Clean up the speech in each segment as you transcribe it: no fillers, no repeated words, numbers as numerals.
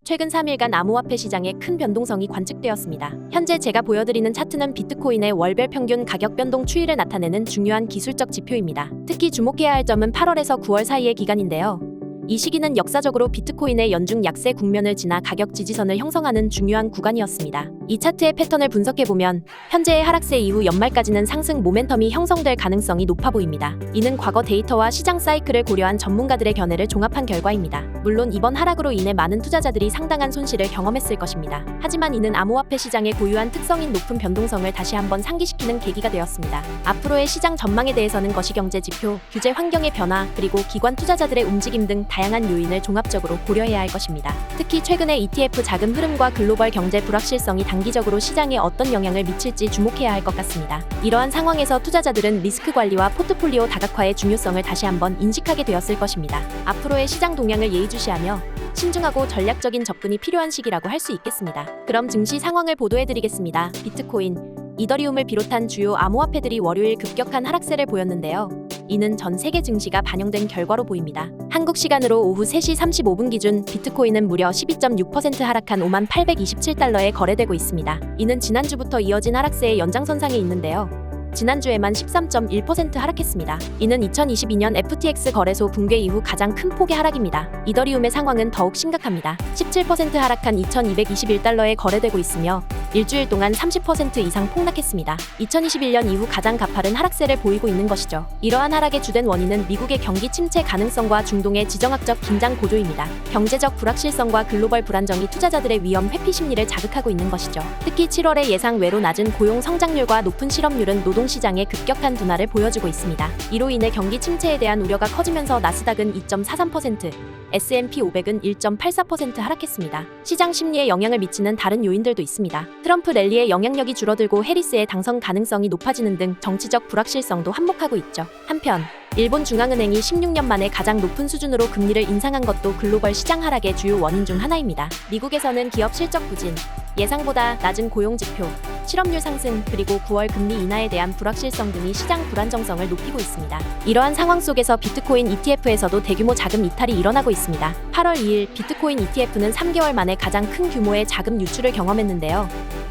최근 3일간 암호화폐 시장에 큰 변동성이 관측되었습니다. 현재 제가 보여드리는 차트는 비트코인의 월별 평균 가격 변동 추이를 나타내는 중요한 기술적 지표입니다. 특히 주목해야 할 점은 8월에서 9월 사이의 기간인데요. 이 시기는 역사적으로 비트코인의 연중 약세 국면을 지나 가격 지지선을 형성하는 중요한 구간이었습니다. 이 차트의 패턴을 분석해보면 현재의 하락세 이후 연말까지는 상승 모멘텀이 형성될 가능성이 높아 보입니다. 이는 과거 데이터와 시장 사이클을 고려한 전문가들의 견해를 종합한 결과입니다. 물론 이번 하락으로 인해 많은 투자자들이 상당한 손실을 경험했을 것입니다. 하지만 이는 암호화폐 시장의 고유한 특성인 높은 변동성을 다시 한번 상기시키는 계기가 되었습니다. 앞으로의 시장 전망에 대해서는 거시경제 지표, 규제 환경의 변화, 그리고 기관 투자자들의 움직임 등 다양한 요인을 종합적으로 고려해야 할 것입니다. 특히 최근의 ETF 자금 흐름과 글로벌 경제 불확실성이 단기적으로 시장에 어떤 영향을 미칠지 주목해야 할 것 같습니다. 이러한 상황에서 투자자들은 리스크 관리와 포트폴리오 다각화의 중요성을 다시 한번 인식하게 되었을 것입니다. 앞으로의 시장 동향을 예의주시하며 신중하고 전략적인 접근이 필요한 시기라고 할 수 있겠습니다. 그럼 증시 상황을 보도해드리겠습니다. 비트코인, 이더리움을 비롯한 주요 암호화폐들이 월요일 급격한 하락세를 보였는데요. 이는 전 세계 증시가 반영된 결과로 보입니다. 한국 시간으로 오후 3시 35분 기준 비트코인은 무려 12.6% 하락한 58,827달러에 거래되고 있습니다. 이는 지난주부터 이어진 하락세의 연장선상에 있는데요. 지난주에만 13.1% 하락했습니다. 이는 2022년 FTX 거래소 붕괴 이후 가장 큰 폭의 하락입니다. 이더리움의 상황은 더욱 심각합니다. 17% 하락한 2,221달러에 거래되고 있으며 일주일 동안 30% 이상 폭락했습니다. 2021년 이후 가장 가파른 하락세를 보이고 있는 것이죠. 이러한 하락의 주된 원인은 미국의 경기 침체 가능성과 중동의 지정학적 긴장 고조입니다. 경제적 불확실성과 글로벌 불안정이 투자자들의 위험 회피 심리를 자극하고 있는 것이죠. 특히 7월의 예상 외로 낮은 고용 성장률과 높은 실업률은 노동시장의 급격한 둔화를 보여주고 있습니다. 이로 인해 경기 침체에 대한 우려가 커지면서 나스닥은 2.43%, S&P 500은 1.84% 하락했습니다. 시장 심리에 영향을 미치는 다른 요인들도 있습니다. 트럼프 랠리의 영향력이 줄어들고 해리스의 당선 가능성이 높아지는 등 정치적 불확실성도 한몫하고 있죠. 한편 일본 중앙은행이 16년 만에 가장 높은 수준으로 금리를 인상한 것도 글로벌 시장 하락의 주요 원인 중 하나입니다. 미국에서는 기업 실적 부진, 예상보다 낮은 고용 지표, 실업률 상승, 그리고 9월 금리 인하에 대한 불확실성 등이 시장 불안정성을 높이고 있습니다. 이러한 상황 속에서 비트코인 ETF에서도 대규모 자금 이탈이 일어나고 있습니다. 8월 2일 비트코인 ETF는 3개월 만에 가장 큰 규모의 자금 유출을 경험했는데요.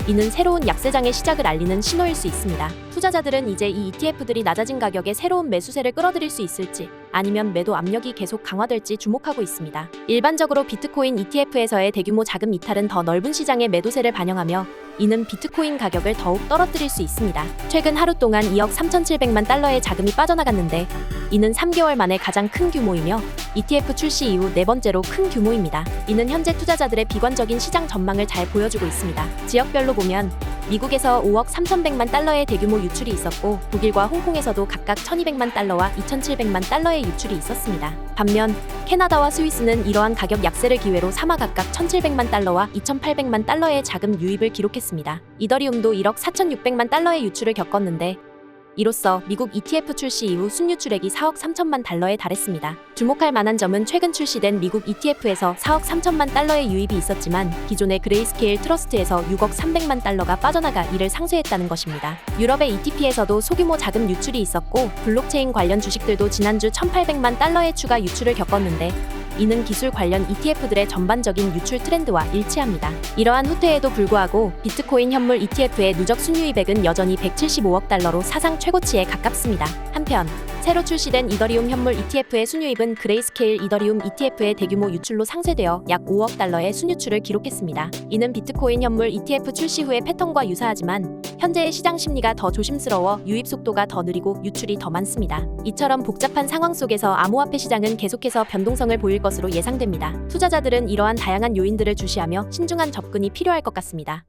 이는 새로운 약세장의 시작을 알리는 신호일 수 있습니다. 투자자들은 이제 이 ETF들이 낮아진 가격에 새로운 매수세를 끌어들일 수 있을지, 아니면 매도 압력이 계속 강화될지 주목하고 있습니다. 일반적으로 비트코인 ETF에서의 대규모 자금 이탈은 더 넓은 시장의 매도세를 반영하며 이는 비트코인 가격을 더욱 떨어뜨릴 수 있습니다. 최근 하루 동안 2억 3,700만 달러의 자금이 빠져나갔는데 이는 3개월 만에 가장 큰 규모이며 ETF 출시 이후 네 번째로 큰 규모입니다. 이는 현재 투자자들의 비관적인 시장 전망을 잘 보여주고 있습니다. 지역별로 보면 미국에서 5억 3,100만 달러의 대규모 유출이 있었고 독일과 홍콩에서도 각각 1,200만 달러와 2,700만 달러의 유출이 있었습니다. 반면 캐나다와 스위스는 이러한 가격 약세를 기회로 3화 각각 1,700만 달러와 2,800만 달러의 자금 유입을 기록했습니다. 이더리움도 1억 4,600만 달러의 유출을 겪었는데 이로써 미국 ETF 출시 이후 순유출액이 4억 3천만 달러에 달했습니다. 주목할 만한 점은 최근 출시된 미국 ETF에서 4억 3천만 달러의 유입이 있었지만 기존의 그레이스케일 트러스트에서 6억 300만 달러가 빠져나가 이를 상쇄했다는 것입니다. 유럽의 ETP에서도 소규모 자금 유출이 있었고 블록체인 관련 주식들도 지난주 1,800만 달러의 추가 유출을 겪었는데 이는 기술 관련 ETF들의 전반적인 유출 트렌드와 일치합니다. 이러한 후퇴에도 불구하고 비트코인 현물 ETF의 누적 순유입액은 여전히 175억 달러로 사상 최고치에 가깝습니다. 한편 새로 출시된 이더리움 현물 ETF의 순유입은 그레이스케일 이더리움 ETF의 대규모 유출로 상쇄되어 약 5억 달러의 순유출을 기록했습니다. 이는 비트코인 현물 ETF 출시 후의 패턴과 유사하지만 현재의 시장 심리가 더 조심스러워 유입 속도가 더 느리고 유출이 더 많습니다. 이처럼 복잡한 상황 속에서 암호화폐 시장은 계속해서 변동성을 보일 것으로 예상됩니다. 투자자들은 이러한 다양한 요인들을 주시하며 신중한 접근이 필요할 것 같습니다.